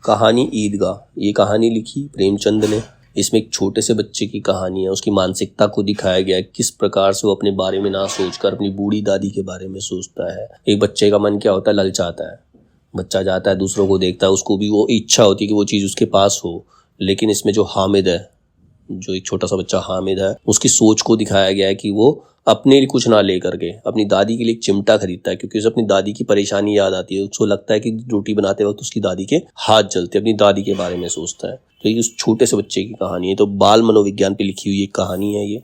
कहानी ईदगाह, ये कहानी लिखी प्रेमचंद ने। इसमें एक छोटे से बच्चे की कहानी है, उसकी मानसिकता को दिखाया गया है, किस प्रकार से वो अपने बारे में ना सोचकर अपनी बूढ़ी दादी के बारे में सोचता है। एक बच्चे का मन क्या होता है, ललचाता है। बच्चा जाता है, दूसरों को देखता है, उसको भी वो इच्छा होती है कि वो चीज़ उसके पास हो। लेकिन इसमें जो हामिद है, जो एक छोटा सा बच्चा हामिद है, उसकी सोच को दिखाया गया है कि वो अपने लिए कुछ ना लेकर के अपनी दादी के लिए एक चिमटा खरीदता है, क्योंकि उसे अपनी दादी की परेशानी याद आती है। उसको लगता है कि रोटी बनाते वक्त उसकी दादी के हाथ जलते, अपनी दादी के बारे में सोचता है। तो ये उस छोटे से बच्चे की कहानी है। तो बाल मनोविज्ञान पर लिखी हुई एक कहानी है। ये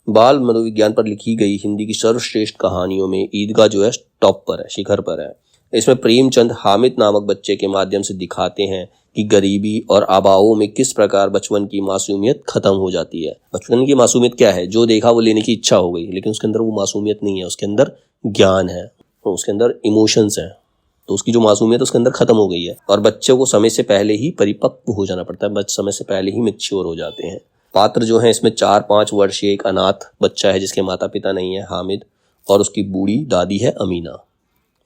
बाल मनोविज्ञान पर लिखी गई हिंदी की सर्वश्रेष्ठ कहानियों में ईदगाह जो है टॉप पर है, शिखर पर है। इसमें प्रेमचंद हामिद नामक बच्चे के माध्यम से दिखाते हैं कि गरीबी और अभावों में किस प्रकार बचपन की मासूमियत खत्म हो जाती है। बचपन की मासूमियत क्या है, जो देखा वो लेने की इच्छा हो गई, लेकिन उसके अंदर वो मासूमियत नहीं है, उसके अंदर ज्ञान है, उसके अंदर इमोशंस हैं। तो उसकी जो मासूमियत उसके अंदर खत्म हो गई है। और बच्चे को समय से पहले ही परिपक्व हो जाना पड़ता है, समय से पहले ही मैच्योर हो जाते हैं। पात्र जो है इसमें 4-5 वर्षीय एक अनाथ बच्चा है जिसके माता पिता नहीं है, हामिद, और उसकी बूढ़ी दादी है अमीना।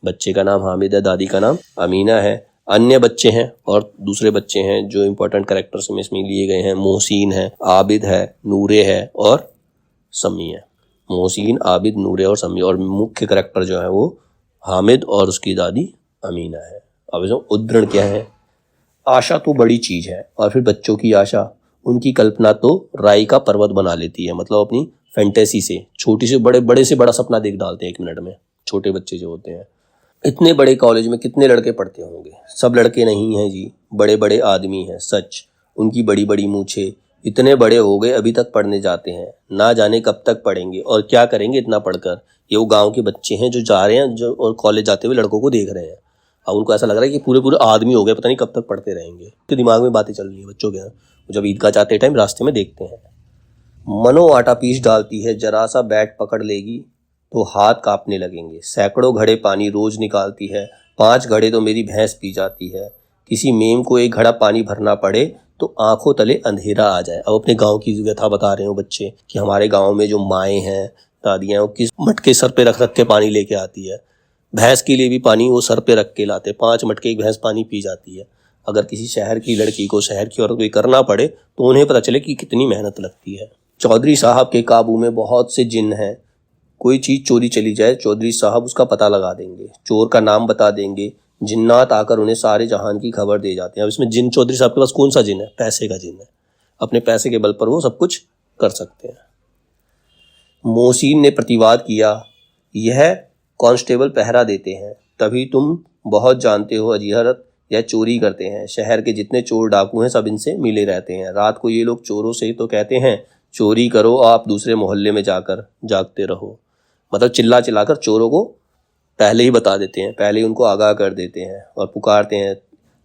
बच्चे का नाम हामिद है, दादी का नाम अमीना है। अन्य बच्चे हैं और दूसरे बच्चे हैं जो इंपॉर्टेंट कैरेक्टर्स में इसमें लिए गए हैं। मोहसिन है, आबिद है, नूरे है और सम्मी है। मोहसिन, आबिद, नूरे और सम्मी, और मुख्य कैरेक्टर जो है वो हामिद और उसकी दादी अमीना है। अब इसमें उद्धरण क्या है, आशा तो बड़ी चीज है, और फिर बच्चों की आशा, उनकी कल्पना तो राई का पर्वत बना लेती है। मतलब अपनी फैंटेसी से छोटी से बड़े से बड़ा सपना देख डालते हैं 1 मिनट में। छोटे बच्चे जो होते हैं, इतने बड़े कॉलेज में कितने लड़के पढ़ते होंगे, सब लड़के नहीं हैं जी, बड़े बड़े आदमी हैं सच। उनकी बड़ी बड़ी मूछें, इतने बड़े हो गए अभी तक पढ़ने जाते हैं, ना जाने कब तक पढ़ेंगे और क्या करेंगे इतना पढ़कर। ये वो गांव के बच्चे हैं जो जा रहे हैं, जो और कॉलेज जाते हुए लड़कों को देख रहे हैं। अब उनको ऐसा लग रहा है कि पूरे पूरे आदमी हो गए, पता नहीं कब तक पढ़ते रहेंगे। तो दिमाग में बातें चल रही है बच्चों के। जब ईदगाह जाते टाइम रास्ते में देखते हैं, मनो आटा पीस डालती है, जरा सा बैट पकड़ लेगी तो हाथ कांपने लगेंगे। सैकड़ों घड़े पानी रोज निकालती है, 5 घड़े तो मेरी भैंस पी जाती है। किसी मेम को 1 घड़ा पानी भरना पड़े तो आंखों तले अंधेरा आ जाए। अब अपने गांव की व्यथा बता रहे हो बच्चे कि हमारे गांव में जो माएँ हैं, दादियाँ, वो किस मटके सर पे रख रख के पानी लेके आती है। भैंस के लिए भी पानी वो सर पे रख के लाते, 5 मटके एक भैंस पानी पी जाती है। अगर किसी शहर की लड़की को, शहर की औरत को ये करना पड़े तो उन्हें पता चले कि कितनी मेहनत लगती है। चौधरी साहब के काबू में बहुत से जिन हैं, कोई चीज चोरी चली जाए चौधरी साहब उसका पता लगा देंगे, चोर का नाम बता देंगे, जिन्नात आकर उन्हें सारे जहान की खबर दे जाते हैं। अब इसमें जिन, चौधरी साहब के पास कौन सा जिन है, पैसे का जिन है। अपने पैसे के बल पर वो सब कुछ कर सकते हैं। मोहसिन ने प्रतिवाद किया, यह कांस्टेबल पहरा देते हैं, तभी तुम बहुत जानते हो अजीहरत, यह चोरी करते हैं। शहर के जितने चोर डाकू हैं सब इनसे मिले रहते हैं। रात को ये लोग चोरों से तो कहते हैं चोरी करो, आप दूसरे मोहल्ले में जाकर जागते रहो। मतलब चिल्ला चिल्लाकर चोरों को पहले ही बता देते हैं, पहले ही उनको आगाह कर देते हैं और पुकारते हैं,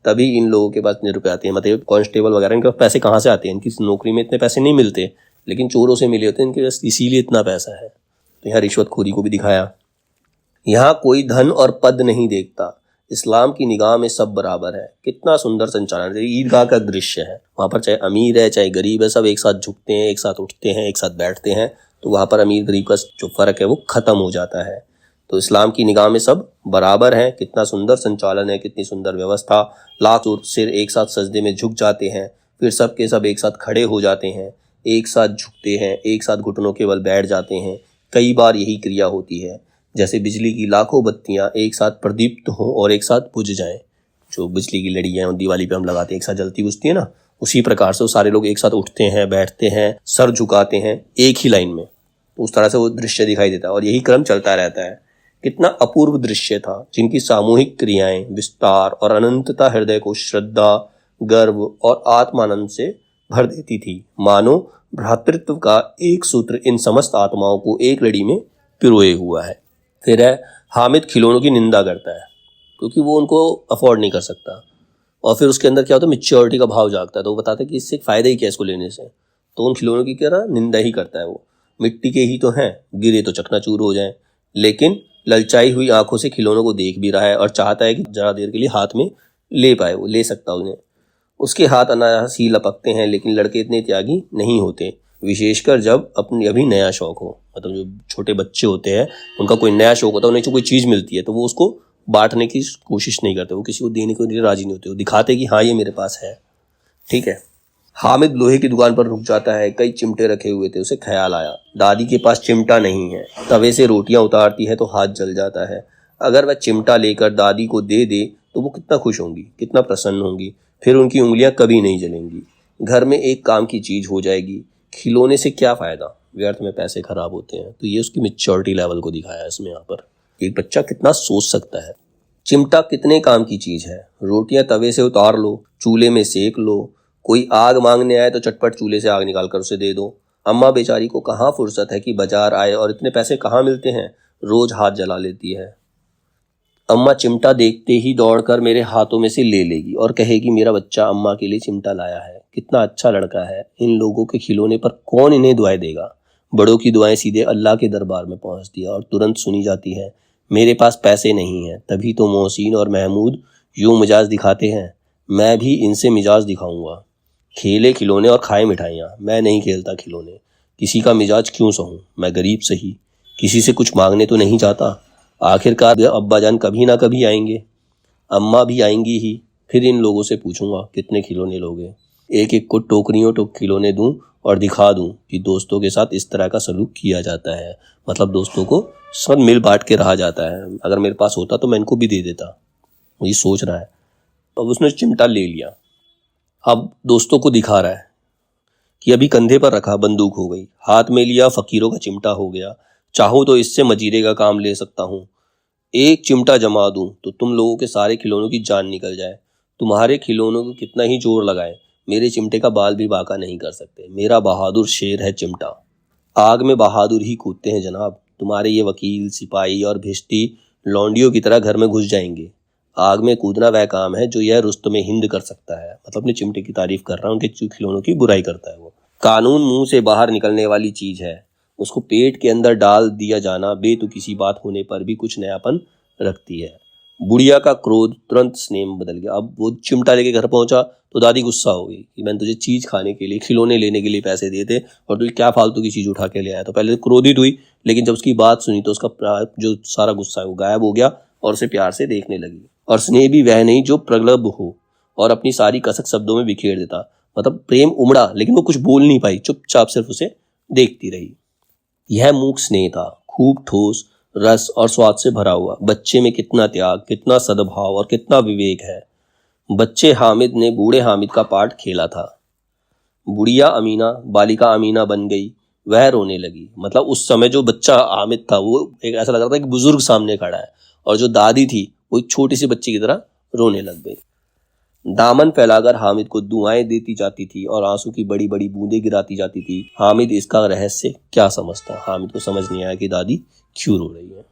तभी इन लोगों के पास इतने रुपए आते हैं। मतलब कांस्टेबल वगैरह, इनके पास पैसे कहाँ से आते हैं, इनकी नौकरी में इतने पैसे नहीं मिलते, लेकिन चोरों से मिले होते हैं इनके पास, इसीलिए इतना पैसा है। तो यहाँ रिश्वतखोरी को भी दिखाया। यहाँ कोई धन और पद नहीं देखता, इस्लाम की निगाह में सब बराबर है। कितना सुंदर संचालन, ईदगाह का दृश्य है। वहाँ पर चाहे अमीर है चाहे गरीब है, सब एक साथ झुकते हैं, एक साथ उठते हैं, एक साथ बैठते हैं। तो वहाँ पर अमीर गरीब का जो फर्क है वो खत्म हो जाता है। तो इस्लाम की निगाह में सब बराबर हैं। कितना सुंदर संचालन है, कितनी सुंदर व्यवस्था। लाख सिर एक साथ सजदे में झुक जाते हैं, फिर सब के सब एक साथ खड़े हो जाते हैं, एक साथ झुकते हैं, एक साथ घुटनों के बल बैठ जाते हैं। कई बार यही क्रिया होती है, जैसे बिजली की लाखों बत्तियां एक साथ प्रदीप्त हों और एक साथ बुझ जाएं। जो बिजली की लड़ियां दिवाली पे हम लगाते हैं, एक साथ जलती बुझती है ना, उसी प्रकार से वो सारे लोग एक साथ उठते हैं, बैठते हैं, सर झुकाते हैं एक ही लाइन में। तो उस तरह से वो दृश्य दिखाई देता है और यही क्रम चलता रहता है। कितना अपूर्व दृश्य था, जिनकी सामूहिक क्रियाएं, विस्तार और अनंतता हृदय को श्रद्धा, गर्व और आत्मानंद से भर देती थी। मानो भ्रातृत्व का एक सूत्र इन समस्त आत्माओं को एक लड़ी में पिरोए हुआ है। फिर है, हामिद खिलौनों की निंदा करता है क्योंकि वो उनको अफोर्ड नहीं कर सकता, और फिर उसके अंदर क्या होता है, मैच्योरिटी का भाव जागता है। तो वो बताता है कि इससे फ़ायदा ही क्या है इसको लेने से, तो उन खिलौनों की क्या निंदा ही करता है। वो मिट्टी के ही तो हैं, गिरे तो चकनाचूर हो जाएं, लेकिन ललचाई हुई आंखों से खिलौनों को देख भी रहा है और चाहता है कि जरा देर के लिए हाथ में ले पाए, वो ले सकता उन्हें। उसके हाथ अनायास ही लपकते हैं, लेकिन लड़के इतने त्यागी नहीं होते, विशेषकर जब अपनी अभी नया शौक हो। मतलब जो छोटे बच्चे होते हैं उनका कोई नया शौक होता है, उन्हें जो कोई चीज़ मिलती है तो वो उसको बांटने की कोशिश नहीं करते, वो किसी को देने को राजी नहीं होते, वो दिखाते कि हाँ ये मेरे पास है। ठीक है। हामिद लोहे की दुकान पर रुक जाता है। कई चिमटे रखे हुए थे। उसे ख्याल आया दादी के पास चिमटा नहीं है। तवे से रोटियां उतारती है तो हाथ जल जाता है। अगर वह चिमटा लेकर दादी को दे दे तो वो कितना खुश होंगी, कितना प्रसन्न होंगी। फिर उनकी उंगलियां कभी नहीं जलेंगी। घर में एक काम की चीज हो जाएगी। खिलौने से क्या फायदा, व्यर्थ में पैसे खराब होते हैं। तो ये उसकी मैच्योरिटी लेवल को दिखाया इसमें। यहाँ पर एक बच्चा कितना सोच सकता है। चिमटा कितने काम की चीज है। रोटियां तवे से उतार लो, चूल्हे में सेक लो। कोई आग मांगने आए तो चटपट चूल्हे से आग निकाल कर उसे दे दो। अम्मा बेचारी को कहाँ फुर्सत है कि बाजार आए, और इतने पैसे कहाँ मिलते हैं, रोज हाथ जला लेती है। अम्मा चिमटा देखते ही दौड़कर मेरे हाथों में से ले लेगी और कहेगी मेरा बच्चा अम्मा के लिए चिमटा लाया है, कितना अच्छा लड़का है। इन लोगों के खिलौने पर कौन इन्हें दुआएं देगा। बड़ों की दुआएं सीधे अल्लाह के दरबार में पहुंचती है और तुरंत सुनी जाती है। मेरे पास पैसे नहीं हैं, तभी तो मोहसिन और महमूद यूं मिजाज दिखाते हैं। मैं भी इनसे मिजाज दिखाऊंगा। खेले खिलौने और खाए मिठाइयाँ, मैं नहीं खेलता खिलौने। किसी का मिजाज क्यों सहूं, मैं गरीब सही, किसी से कुछ मांगने तो नहीं जाता। आखिरकार अब्बा जान कभी ना कभी आएंगे, अम्मा भी आएंगी ही। फिर इन लोगों से पूछूंगा कितने खिलौने लोगे। एक एक को टोकरियों खिलौने दूं और दिखा दूं कि दोस्तों के साथ इस तरह का सलूक किया जाता है। मतलब दोस्तों को सब मिल बांट के रहा जाता है। अगर मेरे पास होता तो मैं इनको भी दे देता। ये सोच रहा है। अब उसने चिमटा ले लिया। अब दोस्तों को दिखा रहा है कि अभी कंधे पर रखा बंदूक हो गई, हाथ में लिया फकीरों का चिमटा हो गया। चाहूं तो इससे मजीरे का काम ले सकता हूँ। एक चिमटा जमा दूं तो तुम लोगों के सारे खिलौनों की जान निकल जाए। तुम्हारे खिलौनों को कितना ही जोर लगाए, मेरे चिमटे का बाल भी बांका नहीं कर सकते। मेरा बहादुर शेर है चिमटा। आग में बहादुर ही कूदते हैं जनाब। तुम्हारे ये वकील, सिपाही और भिश्ती लौंडियों की तरह घर में घुस जाएंगे। आग में कूदना वह काम है जो यह रुस्तमे हिंद कर सकता है। मतलब अपने चिमटे की तारीफ कर रहा हूँ, उनके खिलौनों की बुराई करता है वो। कानून मुंह से बाहर निकलने वाली चीज है। उसको पेट के अंदर डाल दिया जाना बेतुकी बात होने पर भी कुछ नयापन रखती है। बुढ़िया का क्रोध तुरंत स्नेह में बदल गया। अब वो चिमटा लेके घर पहुंचा तो दादी गुस्सा हो गई कि मैंने तुझे चीज खाने के लिए, खिलौने लेने के लिए पैसे दिए थे और तू क्या फालतू की चीज उठा के ले आया। तो पहले क्रोधित हुई, लेकिन जब उसकी बात सुनी तो उसका जो सारा गुस्सा है वो गायब हो गया और उसे प्यार से देखने लगी। और स्नेह भी वह नहीं जो प्रगल्भ हो और अपनी सारी कसक शब्दों में बिखेर देता। मतलब प्रेम उमड़ा, लेकिन वो कुछ बोल नहीं पाई, चुपचाप सिर्फ उसे देखती रही। यह मूक स्नेह था, खूब ठोस, रस और स्वाद से भरा हुआ। बच्चे में कितना त्याग, कितना सद्भाव और कितना विवेक है। बच्चे हामिद ने बूढ़े हामिद का पार्ट खेला था। बुढ़िया अमीना बालिका अमीना बन गई। वह रोने लगी। मतलब उस समय जो बच्चा हामिद था वो एक ऐसा लग रहा था कि बुजुर्ग सामने खड़ा है, और जो दादी थी वो एक छोटी सी बच्ची की तरह रोने लग गई। दामन फैलाकर हामिद को दुआएं देती जाती थी और आंसू की बड़ी बड़ी बूंदें गिराती जाती थी। हामिद इसका रहस्य क्या समझता। हामिद को समझ नहीं आया कि दादी क्यों रो रही है।